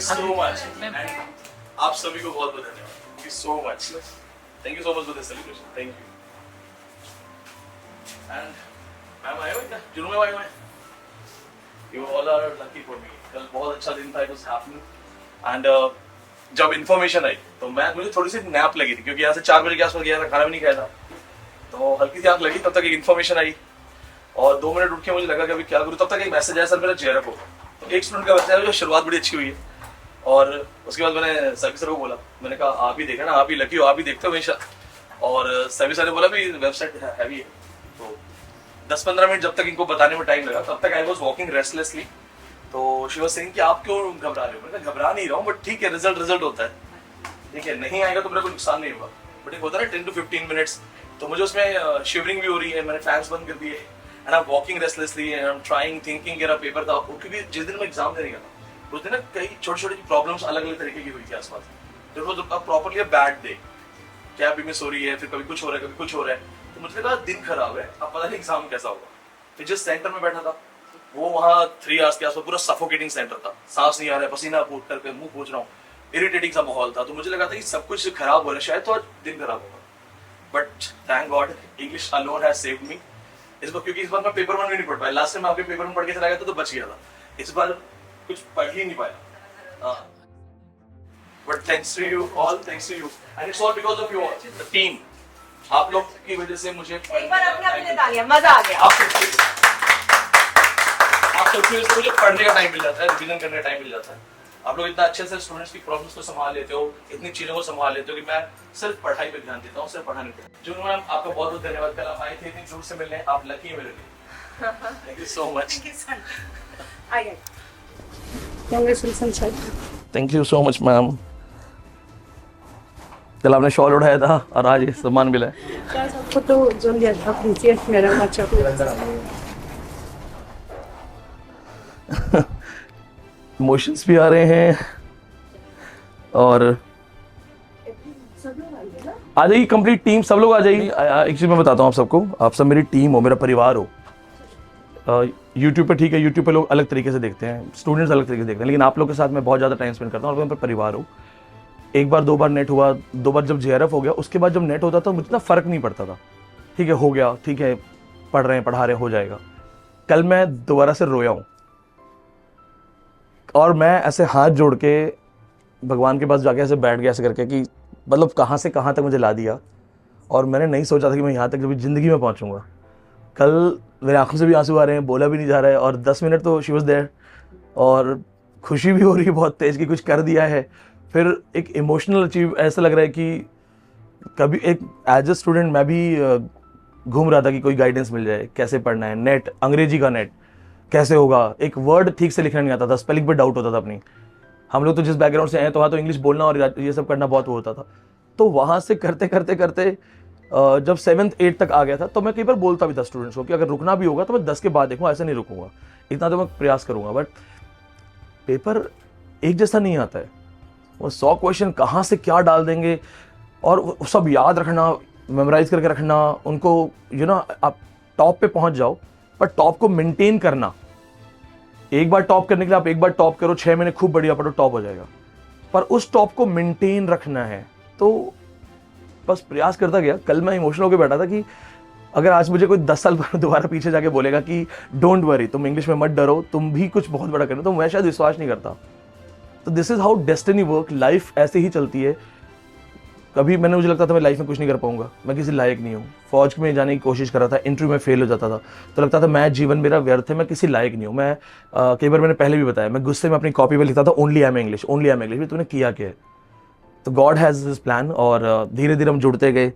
so much. And आप सभी को बहुत बहुत धन्यवाद. Thank you so much. Thank you so much for this celebration. Thank you. And ma'am आए हो क्या? जुनू में आए हो? You all are lucky for me. कल बहुत अच्छा दिन था. It was happening. And जब इन्फॉर्मेशन आई तो मुझे थोड़ी सी नैप लगी थी क्योंकि यहाँ से 4 बजे के आसपास गया था, खाना भी नहीं खाया था, तो हल्की सी आंख लगी. तब तक एक इन्फॉर्मेशन आई और 2 मिनट उठ के मुझे लगा कि अभी क्या करूँ. तब तक एक मैसेज आया, सर मेरा JRF होगा. तो एक स्टूडेंट का मैसेज आया, जो शुरुआत बड़ी अच्छी हुई है. और उसके बाद मैंने सभी सर को बोला, मैंने कहा आप ही देखा ना, आप ही लकी हो, आप ही देखते हो हमेशा. और सभी सर ने बोला भी वेबसाइट हैवी है. तो 10-15 मिनट जब तक इनको बताने में टाइम लगा, तब तक आई वॉज वॉकिंग रेस्टलेसली. तो शी वाज सेइंग कि आप क्यों घबरा रहे हो. मैंने कहा घबरा नहीं रहा हूँ, बट ठीक है, रिजल्ट होता है. ठीक है, नहीं आएगा तो मेरा कोई नुकसान नहीं होगा, बट एक होता है ना 10 to 15 मिनट्स. तो मुझे उसमें शिवरिंग भी हो रही है. मैंने फैंस बंद कर दिए and I am walking restlessly and I am trying thinking. मेरा पेपर था क्योंकि जिस दिन मैं एग्जाम देने गया था उस दिन ना कई छोटी छोटी प्रॉब्लम्स अलग अलग तरीके की हुई थी आसपास. It was properly a bad day. Cab भी मिस हो रही है, फिर कभी कुछ हो रहा है, कभी कुछ हो रहा है. तो मुझे लगा दिन खराब है, अब पता नहीं एग्जाम कैसा होगा. फिर जिस सेंटर में बैठा था वो वहाँ 3 आवर्स के आसपास पूरा सफोकेटिंग सेंटर था. सांस नहीं आ रहा है, पसीना फूट करके मुंह पोंछ रहा हूँ, इरिटेटिंग सा माहौल था. तो मुझे लगा था कि सब कुछ खराब हो रहा है, शायद तो आज दिन खराब होगा. But thank God English alone has saved me. इस बार क्योंकि इस बार मैं पेपर 1 भी नहीं पढ़ पाया. लास्ट टाइम आपके पेपर 1 पढ़ के चला गया था तो बच गया था. इस बार कुछ पढ़ ही नहीं पाया. But thanks to you all, thanks to you and it's all because of you all, the team. आप लोग की वजह से मुझे एक बार अपने तालियां, मजा आ गया. आप सबकी वजह से मुझे पढ़ने का टाइम मिल जाता है, रिवीजन करने का टाइम मिल जाता है. आप लोग इतना अच्छे से स्टूडेंट्स की प्रॉब्लम्स को संभाल लेते हो, इतनी चीजों को संभाल लेते हो कि मैं सिर्फ पढ़ाई पे ध्यान देता हूँ, सिर्फ पढ़ाने पे. जुनू मैम आपका बहुत बहुत धन्यवाद. कल आप आए थे इतनी दूर से मिलने, आप लकी हैं मेरे लिए. Thank you so much. आइए. Congratulations, sir. Thank you so much ma'am. कल आपने शॉल उठाया था और आज ये सम्मान मिला है. Sir, सबको तो जो लिया था appreciate मेरा बच्चा को. इमोशंस भी आ रहे हैं. और आ जाइए कंप्लीट टीम, सब लोग आ जाइए. एक चीज़ मैं बताता हूँ आप सबको, आप सब मेरी टीम हो, मेरा परिवार हो. यूट्यूब पे ठीक है, यूट्यूब पे लोग अलग तरीके से देखते हैं, स्टूडेंट्स अलग तरीके से देखते हैं, लेकिन आप लोग के साथ मैं बहुत ज़्यादा टाइम स्पेंड करता हूँ और मैं परिवार हो. एक बार 2 बार नेट हुआ, 2 बार जब JRF हो गया, उसके बाद जब नेट होता था मुझे ना फ़र्क नहीं पड़ता था. ठीक है, हो गया, ठीक है, पढ़ रहे हैं, पढ़ा रहे हैं, हो जाएगा. कल मैं दोबारा से रोया हूँ और मैं ऐसे हाथ जोड़ के भगवान के पास जाके ऐसे बैठ गया ऐसे करके कि मतलब कहाँ से कहाँ तक मुझे ला दिया. और मैंने नहीं सोचा था कि मैं यहाँ तक कभी ज़िंदगी में पहुँचूँगा. कल मेरे आंखों से भी आंसू आ रहे हैं, बोला भी नहीं जा रहा है. और 10 मिनट तो शी वॉज देयर और खुशी भी हो रही है बहुत तेज़ कि कुछ कर दिया है. फिर एक इमोशनल अचीव ऐसा लग रहा है कि कभी एक एज अ स्टूडेंट मैं भी घूम रहा था कि कोई गाइडेंस मिल जाए, कैसे पढ़ना है. नेट, अंग्रेजी का नेट कैसे होगा, एक वर्ड ठीक से लिखना नहीं आता था, स्पेलिंग पे डाउट होता था अपनी. हम लोग तो जिस बैकग्राउंड से हैं तो वहाँ तो इंग्लिश बोलना और ये सब करना बहुत वो होता था. तो वहाँ से करते करते करते जब 7th 8th तक आ गया था तो मैं कई बार बोलता भी था स्टूडेंट्स को कि अगर रुकना भी होगा तो मैं 10 के बाद देखूँगा, ऐसा नहीं रुकूंगा, इतना तो मैं प्रयास करूँगा. बट पेपर एक जैसा नहीं आता है. वो 100 क्वेश्चन कहाँ से क्या डाल देंगे और सब याद रखना, मेमोराइज करके रखना उनको. आप टॉप पे पहुँच जाओ, पर टॉप को मेंटेन करना. एक बार टॉप करने के लिए आप एक बार टॉप करो, 6 महीने खूब बढ़िया पढ़ो, टॉप हो जाएगा. पर उस टॉप को मेंटेन रखना है. तो बस प्रयास करता गया. कल मैं इमोशनल होकर बैठा था कि अगर आज मुझे कोई 10 साल दोबारा पीछे जाके बोलेगा कि डोंट वरी, तुम इंग्लिश में मत डरो, तुम भी कुछ बहुत बड़ा करना, तो मैं शायद विश्वास नहीं करता. तो this is how destiny work. Life ऐसे ही चलती है. कभी मुझे लगता था मैं लाइफ में कुछ नहीं कर पाऊंगा, मैं किसी लायक नहीं हूँ. फौज में जाने की कोशिश कर रहा था, इंटरव्यू में फेल हो जाता था, तो लगता था मैं जीवन मेरा व्यर्थ है, मैं किसी लायक नहीं हूँ. मैं कई बार मैंने पहले भी बताया, मैं गुस्से में अपनी कॉपी पे लिखता था only I am English, only I am English. तूने किया क्या है? तो गॉड हैज़ हिज प्लान. और धीरे धीरे हम जुड़ते गए.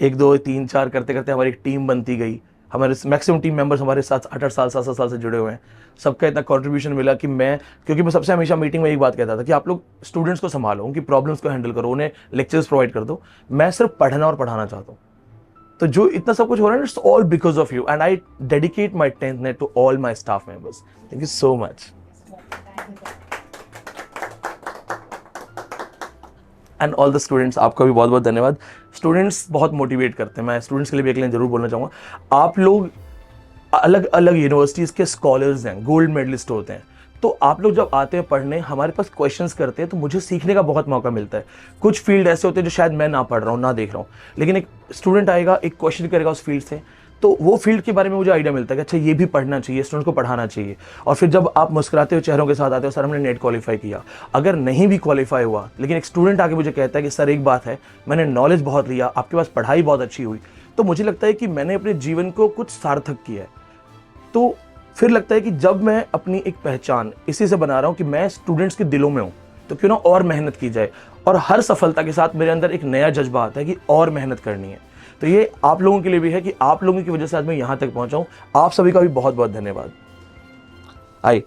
1 2 3 4 करते करते हमारी एक टीम बनती गई. हमारे मैक्सिमम टीम मेंबर्स हमारे साथ 8-8 साल 7-7 साल से जुड़े हुए हैं. सबका इतना कंट्रीब्यूशन मिला कि क्योंकि मैं सबसे हमेशा मीटिंग में एक बात कहता था कि आप लोग स्टूडेंट्स को संभालो, उनकी प्रॉब्लम्स को हैंडल करो, उन्हें लेक्चर्स प्रोवाइड कर दो. मैं सिर्फ पढ़ना और पढ़ाना चाहता हूँ. तो जो इतना सब कुछ हो रहा है, it's all because of you and I dedicate my 10th NET to all my staff members. Thank you so much. And all the students, आपका भी बहुत बहुत धन्यवाद. स्टूडेंट्स बहुत मोटिवेट करते हैं. मैं स्टूडेंट्स के लिए भी एक लाइन जरूर बोलना चाहूँगा. आप लोग अलग अलग यूनिवर्सिटीज़ के स्कॉलर्स हैं, गोल्ड मेडलिस्ट होते हैं, तो आप लोग जब आते हैं पढ़ने, हमारे पास क्वेश्चंस करते हैं, तो मुझे सीखने का बहुत मौका मिलता है। कुछ फील्ड ऐसे होते हैं जो शायद मैं ना पढ़ रहा हूँ, ना देख रहा हूँ, लेकिन एक स्टूडेंट आएगा, एक क्वेश्चन करेगा उस फील्ड से, तो वो फील्ड के बारे में मुझे आइडिया मिलता है कि अच्छा ये भी पढ़ना चाहिए, स्टूडेंट को पढ़ाना चाहिए। और फिर जब आप मुस्कुराते हुए चेहरों के साथ आते हो, सर हमने नेट क्वालिफाई किया, अगर नहीं भी क्वालिफाई हुआ, लेकिन एक स्टूडेंट आके मुझे कहता है कि सर एक बात है, मैंने नॉलेज बहुत लिया, आपके पास पढ़ाई बहुत अच्छी हुई, तो मुझे लगता है कि मैंने अपने जीवन को कुछ सार्थक किया है। तो फिर लगता है कि जब मैं अपनी एक पहचान इसी से बना रहा हूँ कि मैं स्टूडेंट्स के दिलों में हूँ, तो क्यों ना और मेहनत की जाए। और हर सफलता के साथ मेरे अंदर एक नया जज्बा आता है कि और मेहनत करनी है। तो ये आप लोगों के लिए भी है कि आप लोगों की वजह से आज मैं यहाँ तक पहुँचा हूँ। आप सभी का भी बहुत बहुत धन्यवाद। आइए,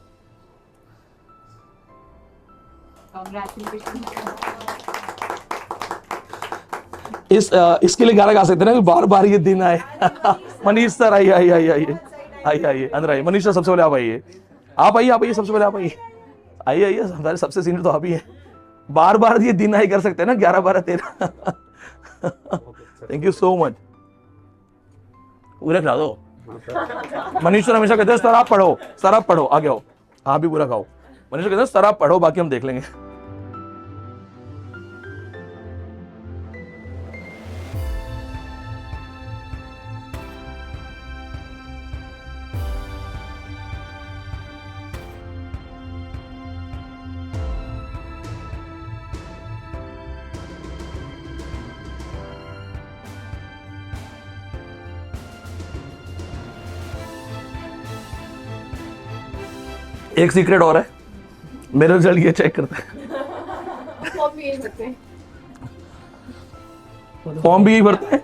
इसके लिए गाना गा सकते हैं ना, बार बार ये दिन आए। मनीष सर आइए आइए आइए आइए आइए आइए अंदर आइए। मनीष सर सबसे पहले आप आइए, आप आइए सबसे पहले आप आइए आइए आइए। हमारे सबसे सीनियर तो आप ही हैं। बार बार ये दिन आए कर सकते हैं ना, 11 12 13। Thank you so much. पूरा खिला दो। मनीष सर हमेशा कहते हैं सर आप पढ़ो, सर आप पढ़ो, आगे आओ, आप भी पूरा खाओ। मनीष सर कहते हैं सर आप पढ़ो, बाकी हम देख लेंगे। एक सीक्रेट और है, मेरे रिजल्ट ये चेक करते हैं, फॉर्म भी यही भरते हैं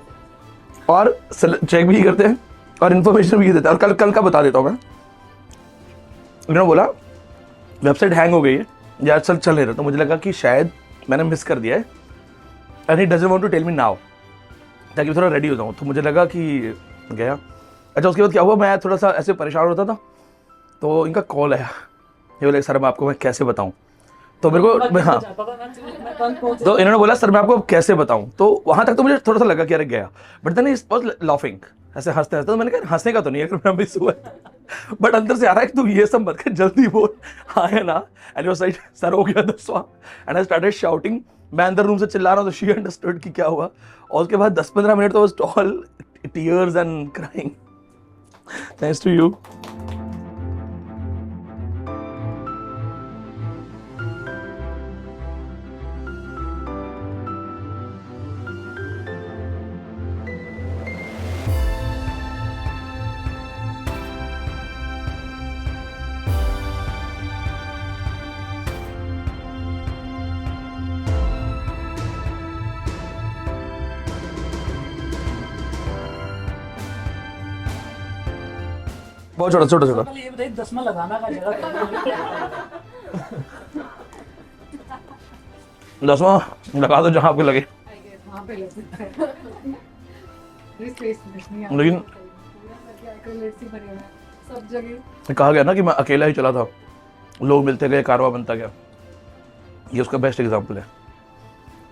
और चेक भी यही करते हैं और इन्फॉर्मेशन भी यही देते हैं। और कल का बता देता हूँ मैं। उन्होंने बोला वेबसाइट हैंग हो गई है या चल नहीं रहा, तो मुझे लगा कि शायद मैंने मिस कर दिया है, and he doesn't want to tell me now, ताकि मैं थोड़ा रेडी हो जाऊँ। तो मुझे लगा कि गया। अच्छा, उसके बाद क्या हुआ, मैं थोड़ा सा ऐसे परेशान होता था, तो इनका कॉल आया, ये बोले सर मैं आपको मैं कैसे बताऊं। तो मेरे को हाँ, तो इन्होंने बोला सर मैं आपको कैसे बताऊं। तो वहां तक तो मुझे थोड़ा सा लगा कि अरे गया, but then it was laughing, ऐसे हंसते हंसते। तो मैंने कहा हंसने का तो नहीं है, मैं मिस हुआ, बट अंदर से आ रहा है कि तू ये सब मत कर, जल्दी बोल, हाँ है ना। एंड वो साइड सर हो गया 10वां, एंड आई स्टार्टेड शाउटिंग। मैं अंदर रूम से चिल्ला रहा हूँ, तो शी अंडरस्टूड कि क्या हुआ। और उसके बाद 10-15 मिनट तो was all tears and crying. Thanks to you. बहुत छोटा छोटा छोटा। ये बताइए 10 में लगाना का जगह 10वां लगा दो जहां आपको लगे। वहाँ पे लग सकता है। इस प्लेस में नहीं आता। लेकिन सब जगह कहा गया ना कि मैं अकेला ही चला था, लोग मिलते गए, कारवां बनता गया। ये उसका बेस्ट एग्जाम्पल है।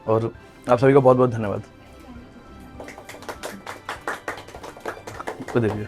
और आप सभी का बहुत बहुत धन्यवाद। देखिए